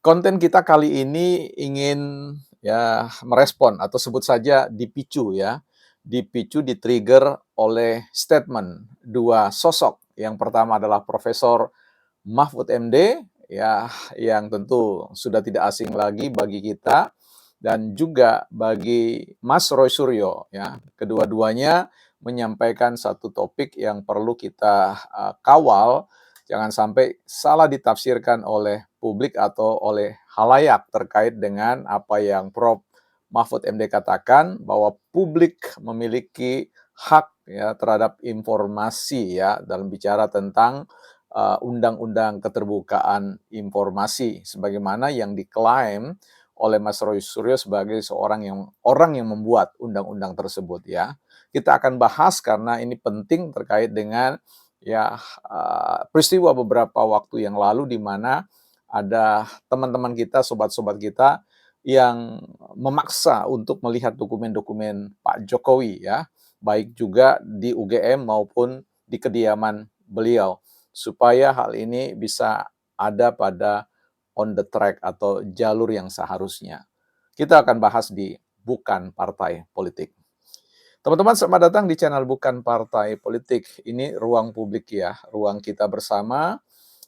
Konten kita kali ini ingin ya merespon atau sebut saja dipicu ya, dipicu, di-trigger oleh statement dua sosok. Yang pertama adalah Profesor Mahfud MD ya, yang tentu sudah tidak asing lagi bagi kita dan juga bagi Mas Roy Suryo ya. Kedua-duanya menyampaikan satu topik yang perlu kita kawal, jangan sampai salah ditafsirkan oleh publik atau oleh halayak terkait dengan apa yang Prof. Mahfud MD katakan bahwa publik memiliki hak ya terhadap informasi ya dalam bicara tentang Undang-Undang Keterbukaan Informasi sebagaimana yang diklaim oleh Mas Roy Suryo sebagai orang yang membuat undang-undang tersebut ya. Kita akan bahas karena ini penting terkait dengan ya peristiwa beberapa waktu yang lalu di mana ada teman-teman kita, sobat-sobat kita yang memaksa untuk melihat dokumen-dokumen Pak Jokowi ya, baik juga di UGM maupun di kediaman beliau supaya hal ini bisa ada pada on the track atau jalur yang seharusnya. Kita akan bahas di Bukan Partai Politik. Teman-teman, selamat datang di channel Bukan Partai Politik. Ini ruang publik ya, ruang kita bersama,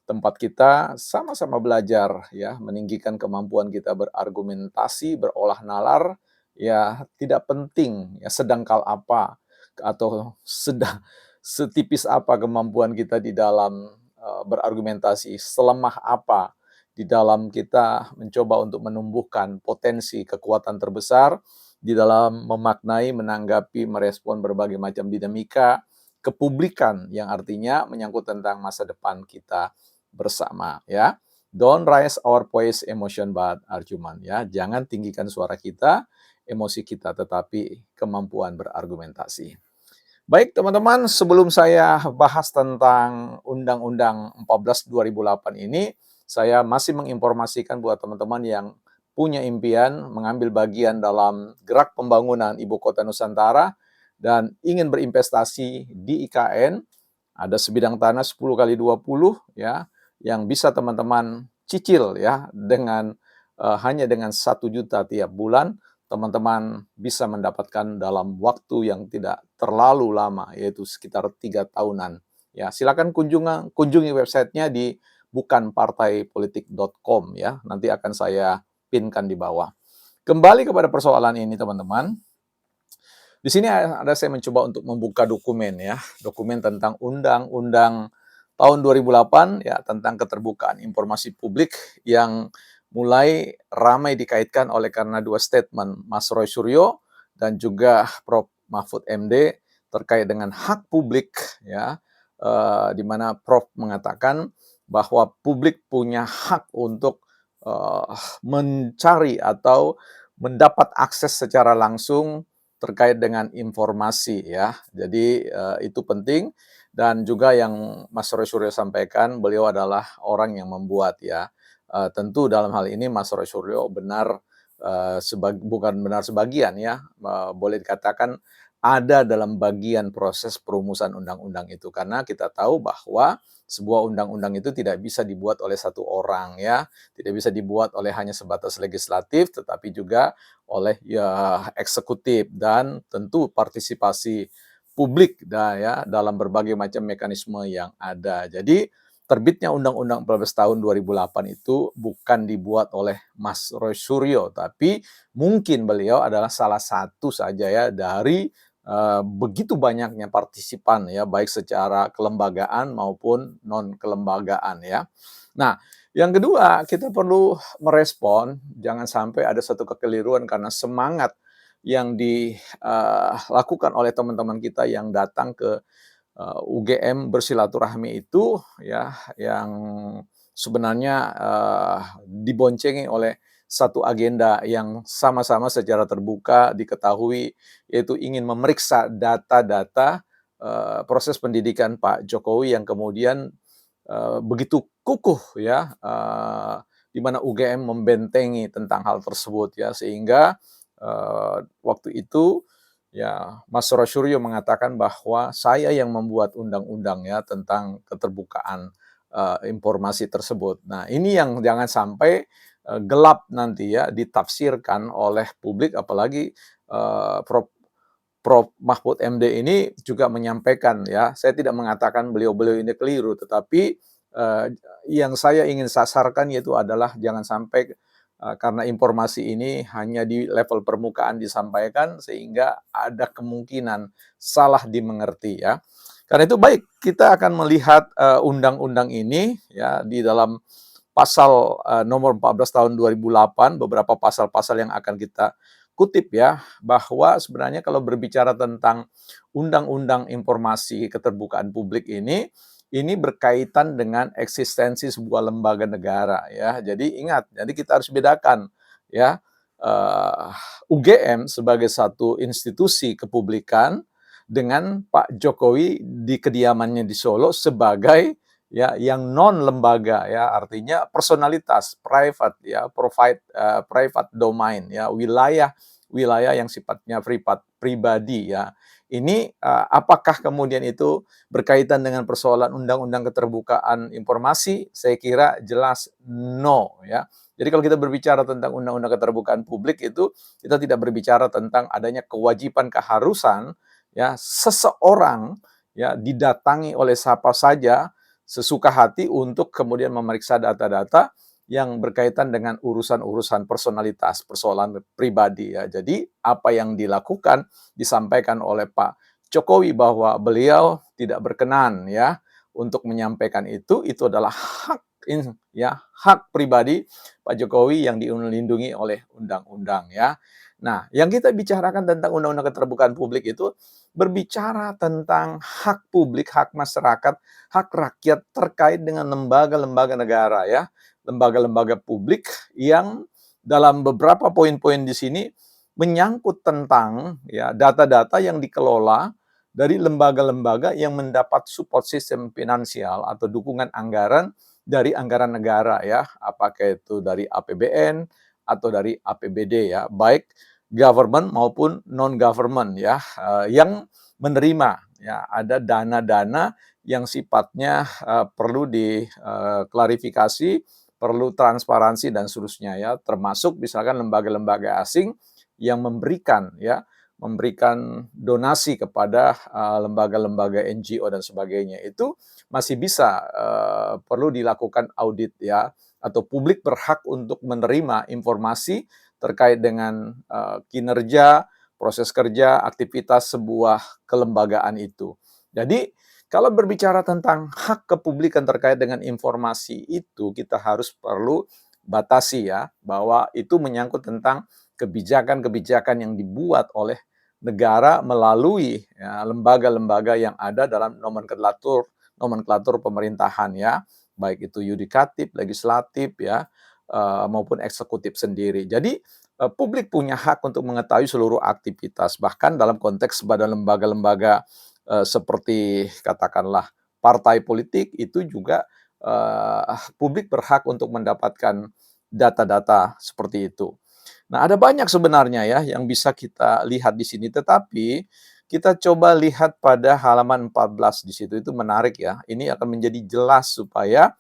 tempat kita sama-sama belajar ya, meninggikan kemampuan kita berargumentasi, berolah nalar, ya tidak penting ya sedangkal apa atau sedang setipis apa kemampuan kita di dalam berargumentasi, selemah apa di dalam kita mencoba untuk menumbuhkan potensi kekuatan terbesar di dalam memaknai, menanggapi, merespon berbagai macam dinamika kepublikan yang artinya menyangkut tentang masa depan kita bersama ya. Don't raise our voice emotion but argument ya. Jangan tinggikan suara kita, emosi kita, tetapi kemampuan berargumentasi. Baik teman-teman, sebelum saya bahas tentang Undang-Undang 14 2008 ini, saya masih menginformasikan buat teman-teman yang punya impian mengambil bagian dalam gerak pembangunan Ibu Kota Nusantara dan ingin berinvestasi di IKN, ada sebidang tanah 10 kali 20 ya, yang bisa teman-teman cicil ya dengan hanya dengan 1 juta tiap bulan, teman-teman bisa mendapatkan dalam waktu yang tidak terlalu lama, yaitu sekitar 3 tahunan. Ya, silakan kunjungi websitenya di bukanpartaipolitik.com ya. Nanti akan saya pinkan di bawah. Kembali kepada persoalan ini teman-teman. Di sini ada saya mencoba untuk membuka dokumen ya, dokumen tentang Undang-Undang tahun 2008 ya tentang keterbukaan informasi publik yang mulai ramai dikaitkan oleh karena dua statement Mas Roy Suryo dan juga Prof. Mahfud MD terkait dengan hak publik ya, di mana Prof mengatakan bahwa publik punya hak untuk mencari atau mendapat akses secara langsung terkait dengan informasi ya. Jadi itu penting dan juga yang Mas Roy Suryo sampaikan beliau adalah orang yang membuat ya. Tentu dalam hal ini Mas Roy Suryo benar bukan benar sebagian ya, boleh dikatakan ada dalam bagian proses perumusan undang-undang itu karena kita tahu bahwa sebuah undang-undang itu tidak bisa dibuat oleh satu orang ya, tidak bisa dibuat oleh hanya sebatas legislatif tetapi juga oleh ya eksekutif dan tentu partisipasi publik ya dalam berbagai macam mekanisme yang ada. Jadi terbitnya Undang-Undang 14 tahun 2008 itu bukan dibuat oleh Mas Roy Suryo, tapi mungkin beliau adalah salah satu saja ya dari begitu banyaknya partisipan ya, baik secara kelembagaan maupun non kelembagaan ya. Nah, yang kedua kita perlu merespon jangan sampai ada satu kekeliruan karena semangat yang dilakukan oleh teman-teman kita yang datang ke UGM bersilaturahmi itu ya yang sebenarnya diboncengi oleh satu agenda yang sama-sama secara terbuka diketahui yaitu ingin memeriksa data-data proses pendidikan Pak Jokowi yang kemudian begitu kukuh ya di mana UGM membentengi tentang hal tersebut ya sehingga waktu itu ya, Mas Roy Suryo mengatakan bahwa saya yang membuat undang-undang ya tentang keterbukaan informasi tersebut. Nah, ini yang jangan sampai gelap nanti ya ditafsirkan oleh publik, apalagi Prof. Mahfud MD ini juga menyampaikan ya, saya tidak mengatakan beliau-beliau ini keliru, tetapi yang saya ingin sasarkan yaitu adalah jangan sampai karena informasi ini hanya di level permukaan disampaikan sehingga ada kemungkinan salah dimengerti ya. Karena itu baik kita akan melihat undang-undang ini ya di dalam pasal nomor 14 tahun 2008, beberapa pasal-pasal yang akan kita kutip ya, bahwa sebenarnya kalau berbicara tentang undang-undang informasi keterbukaan publik ini berkaitan dengan eksistensi sebuah lembaga negara ya. Jadi ingat, jadi kita harus bedakan ya, uh, UGM sebagai satu institusi kepublikan dengan Pak Jokowi di kediamannya di Solo sebagai ya yang non lembaga ya, artinya personalitas private ya, private domain ya, wilayah yang sifatnya pribadi ya. Ini apakah kemudian itu berkaitan dengan persoalan undang-undang keterbukaan informasi? Saya kira jelas no ya. Jadi kalau kita berbicara tentang undang-undang keterbukaan publik itu kita tidak berbicara tentang adanya kewajiban keharusan ya seseorang ya didatangi oleh siapa saja sesuka hati untuk kemudian memeriksa data-data yang berkaitan dengan urusan-urusan personalitas, persoalan pribadi ya. Jadi apa yang dilakukan disampaikan oleh Pak Jokowi bahwa beliau tidak berkenan ya untuk menyampaikan itu adalah hak pribadi Pak Jokowi yang dilindungi oleh undang-undang ya. Nah, yang kita bicarakan tentang undang-undang keterbukaan publik itu berbicara tentang hak publik, hak masyarakat, hak rakyat terkait dengan lembaga-lembaga negara ya, lembaga-lembaga publik yang dalam beberapa poin-poin di sini menyangkut tentang ya data-data yang dikelola dari lembaga-lembaga yang mendapat support sistem finansial atau dukungan anggaran dari anggaran negara ya, apakah itu dari APBN atau dari APBD ya, baik government maupun non government ya, yang menerima ya ada dana-dana yang sifatnya perlu diklarifikasi, perlu transparansi dan seterusnya ya, termasuk misalkan lembaga-lembaga asing yang memberikan donasi kepada lembaga-lembaga NGO dan sebagainya itu masih bisa perlu dilakukan audit ya, atau publik berhak untuk menerima informasi terkait dengan kinerja, proses kerja, aktivitas sebuah kelembagaan itu. Jadi kalau berbicara tentang hak kepublikan terkait dengan informasi itu, kita harus perlu batasi ya, bahwa itu menyangkut tentang kebijakan-kebijakan yang dibuat oleh negara melalui ya, lembaga-lembaga yang ada dalam nomenklatur pemerintahan ya, baik itu yudikatif, legislatif ya, maupun eksekutif sendiri. Jadi publik punya hak untuk mengetahui seluruh aktivitas, bahkan dalam konteks pada lembaga-lembaga seperti katakanlah partai politik itu juga publik berhak untuk mendapatkan data-data seperti itu. Nah, ada banyak sebenarnya ya yang bisa kita lihat di sini, tetapi kita coba lihat pada halaman 14 di situ, itu menarik ya. Ini akan menjadi jelas supaya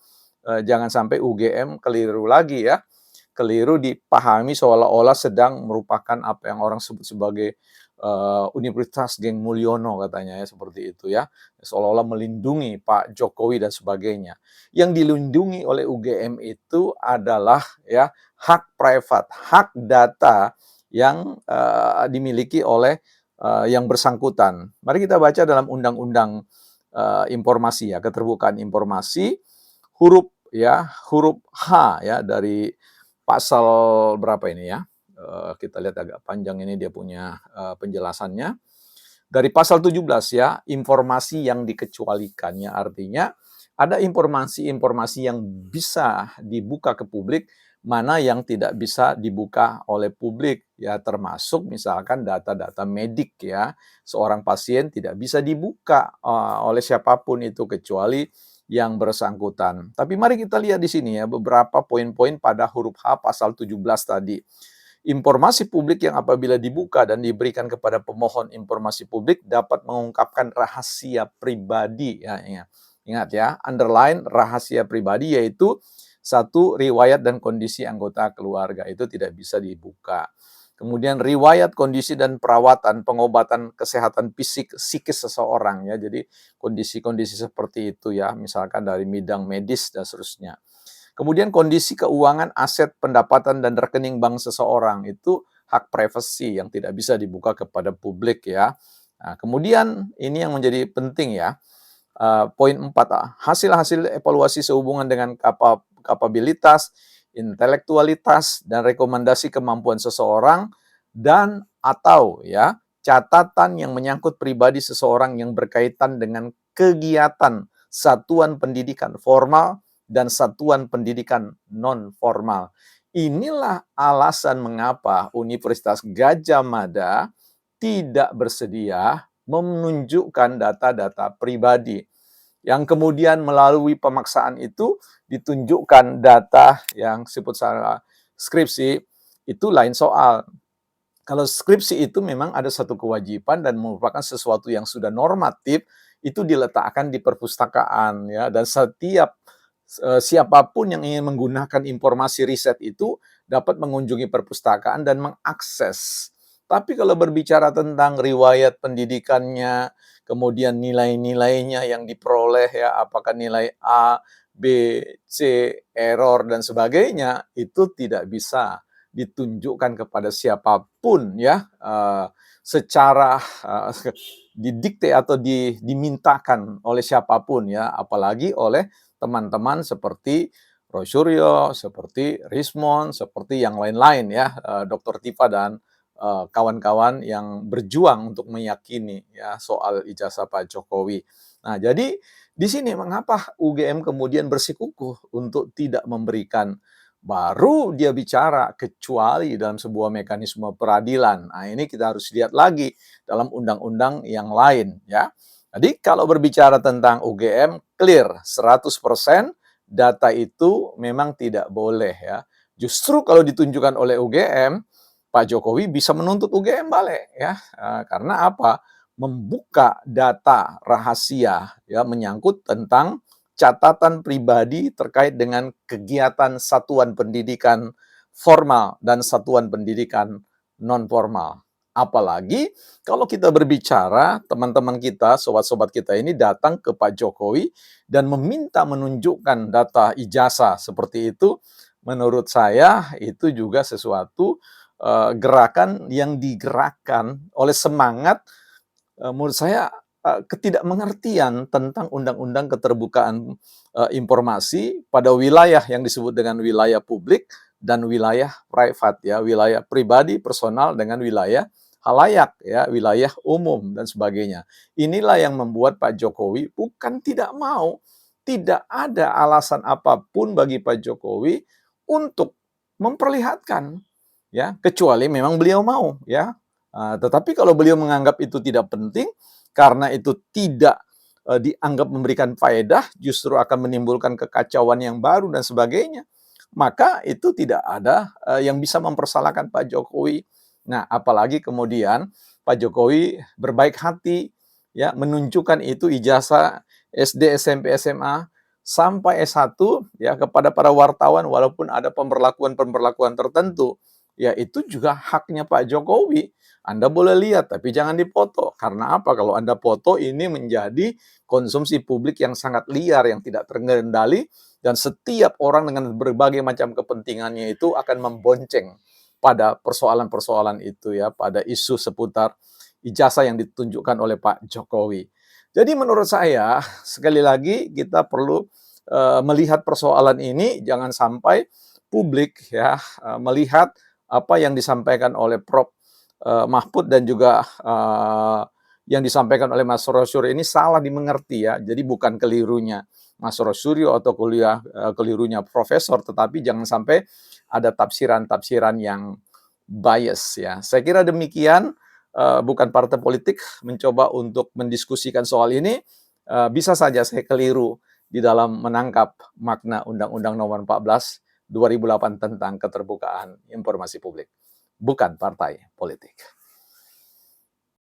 jangan sampai UGM keliru lagi ya. Keliru dipahami seolah-olah sedang merupakan apa yang orang sebut sebagai Universitas Geng Mulyono katanya ya, seperti itu ya. Seolah-olah melindungi Pak Jokowi dan sebagainya. Yang dilindungi oleh UGM itu adalah ya hak privat, hak data yang dimiliki oleh yang bersangkutan. Mari kita baca dalam Undang-Undang Informasi ya, Keterbukaan Informasi, huruf H ya dari pasal berapa ini ya? Kita lihat agak panjang ini dia punya penjelasannya. Dari pasal 17 ya, informasi yang dikecualikannya, artinya ada informasi-informasi yang bisa dibuka ke publik, mana yang tidak bisa dibuka oleh publik ya, termasuk misalkan data-data medik ya. Seorang pasien tidak bisa dibuka oleh siapapun itu kecuali yang bersangkutan. Tapi mari kita lihat di sini ya beberapa poin-poin pada huruf H pasal 17 tadi. Informasi publik yang apabila dibuka dan diberikan kepada pemohon informasi publik dapat mengungkapkan rahasia pribadi ya, ingat ya, underline rahasia pribadi, yaitu Satu, riwayat dan kondisi anggota keluarga itu tidak bisa dibuka. Kemudian riwayat kondisi dan perawatan, pengobatan kesehatan fisik, psikis seseorang ya. Jadi kondisi-kondisi seperti itu ya, misalkan dari bidang medis dan seterusnya. Kemudian kondisi keuangan, aset, pendapatan, dan rekening bank seseorang itu hak privasi yang tidak bisa dibuka kepada publik ya. Nah, kemudian ini yang menjadi penting ya, poin 4, hasil-hasil evaluasi sehubungan dengan kapabilitas, intelektualitas, dan rekomendasi kemampuan seseorang dan atau ya catatan yang menyangkut pribadi seseorang yang berkaitan dengan kegiatan satuan pendidikan formal dan satuan pendidikan non formal. Inilah alasan mengapa Universitas Gadjah Mada tidak bersedia menunjukkan data-data pribadi. Yang kemudian melalui pemaksaan itu ditunjukkan data yang disebut secara skripsi, itu lain soal. Kalau skripsi itu memang ada satu kewajiban dan merupakan sesuatu yang sudah normatif, itu diletakkan di perpustakaan ya, dan setiap siapapun yang ingin menggunakan informasi riset itu dapat mengunjungi perpustakaan dan mengakses. Tapi kalau berbicara tentang riwayat pendidikannya, kemudian nilai-nilainya yang diperoleh ya, apakah nilai A, B, C, error dan sebagainya, itu tidak bisa ditunjukkan kepada siapapun ya, secara didikte atau dimintakan oleh siapapun ya, apalagi oleh teman-teman seperti Roy Suryo, seperti Rismond, seperti yang lain-lain ya, Dr. Tifa dan kawan-kawan yang berjuang untuk meyakini ya soal ijazah Pak Jokowi. Nah, jadi di sini mengapa UGM kemudian bersikukuh untuk tidak memberikan, baru dia bicara kecuali dalam sebuah mekanisme peradilan. Nah, ini kita harus lihat lagi dalam undang-undang yang lain ya. Jadi kalau berbicara tentang UGM, clear 100% data itu memang tidak boleh ya. Justru kalau ditunjukkan oleh UGM, Pak Jokowi bisa menuntut UGM balik ya. Karena apa? Membuka data rahasia ya menyangkut tentang catatan pribadi terkait dengan kegiatan satuan pendidikan formal dan satuan pendidikan non formal. Apalagi kalau kita berbicara, teman-teman kita, sobat-sobat kita ini datang ke Pak Jokowi dan meminta menunjukkan data ijazah seperti itu, menurut saya itu juga sesuatu gerakan yang digerakkan oleh semangat, menurut saya, ketidakmengertian tentang undang-undang keterbukaan informasi pada wilayah yang disebut dengan wilayah publik dan wilayah privat ya, wilayah pribadi, personal dengan wilayah halayak ya, wilayah umum dan sebagainya. Inilah yang membuat Pak Jokowi bukan tidak mau, tidak ada alasan apapun bagi Pak Jokowi untuk memperlihatkan ya, kecuali memang beliau mau ya. Tetapi kalau beliau menganggap itu tidak penting karena itu tidak dianggap memberikan faedah, justru akan menimbulkan kekacauan yang baru dan sebagainya, maka itu tidak ada yang bisa mempersalahkan Pak Jokowi. Nah, apalagi kemudian Pak Jokowi berbaik hati ya menunjukkan itu ijazah SD, SMP, SMA sampai S1 ya kepada para wartawan walaupun ada pemberlakuan-pemberlakuan tertentu. Ya itu juga haknya Pak Jokowi. Anda boleh lihat tapi jangan dipoto. Karena apa? Kalau Anda foto ini menjadi konsumsi publik yang sangat liar yang tidak terkendali dan setiap orang dengan berbagai macam kepentingannya itu akan membonceng pada persoalan-persoalan itu ya, pada isu seputar ijazah yang ditunjukkan oleh Pak Jokowi. Jadi menurut saya sekali lagi kita perlu melihat persoalan ini jangan sampai publik ya melihat apa yang disampaikan oleh Prof. Mahfud dan juga yang disampaikan oleh Mas Rosyur ini salah dimengerti ya. Jadi bukan kelirunya Mas Rosuryo atau kelirunya profesor, tetapi jangan sampai ada tafsiran-tafsiran yang bias ya. Saya kira demikian, bukan partai politik mencoba untuk mendiskusikan soal ini, bisa saja saya keliru di dalam menangkap makna Undang-Undang Nomor 14 2008 tentang keterbukaan informasi publik. Bukan partai politik.